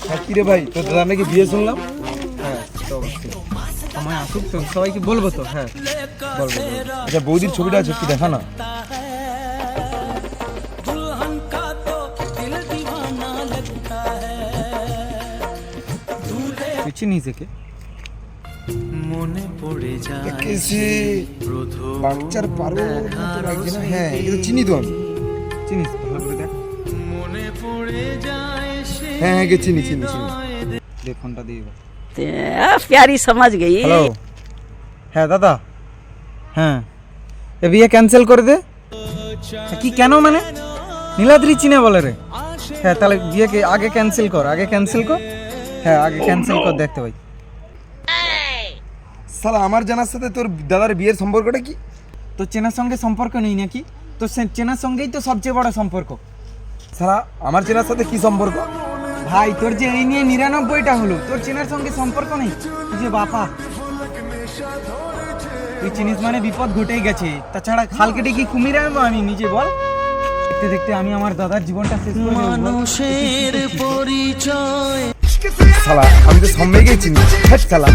হ্যাঁ কি রে ভাই, তোর দাদা নাকি বিয়ে শুনলাম? হ্যাঁ তো অবশ্যই সময় আসুক তো সবাইকে বলবো তো। হ্যাঁ বলবো। আচ্ছা বৌদির ছবিটা আছে, একটু দেখা না। তুই চিনিস একে? মনে পড়ে যায় কেসে বাচ্চার পারো মতো লাগছে না? হ্যাঁ এটা তো চিনি তো আমি। চিনিস ভালো করে দেখ। মনে পড়ে যায় সে হ্যাঁ হ্যাঁ চিনি চিনি চিনি। দেখ ফোনটা দিয়ে এবার। प्यारी समझ गई। হ্যালো, হ্যাঁ দাদা, হ্যাঁ এ বিয়ে ক্যান্সেল করে দে। কি কেন মানে? নীলাদ্রি চিনে বলে রে। হ্যাঁ তাহলে বিয়েকে আগে ক্যান্সেল কর, আগে ক্যান্সেল কর। হ্যাঁ আগে ক্যান্সেল কর, দেখতে ভাই। শালা আমার জানার সাথে তোর দাদার বিয়ের সম্পর্কটা কি? তোর চেনার সঙ্গে সম্পর্ক নেই নাকি? তোর চেনার সঙ্গেই তো সবচেয়ে বড় সম্পর্ক। শালা আমার চেনার সাথে কি সম্পর্ক? ভাই তোর যে এই নিয়ে 99টা হলো, তোর চেনার সঙ্গে সম্পর্ক নেই? তুই যে বাপা, তুই চিনিস মানে বিপদ ঘটেই গেছে। তাছাড়া খাল কেটে কি কুমির আনবো আমি নিজে বল? দেখতে দেখতে আমি আমার দাদার জীবনটা শেষ করে দেবো বল? মানুষের পরিচয় শালা আমি তো সম্মেকেই চিনি। হ্যাঁ শালা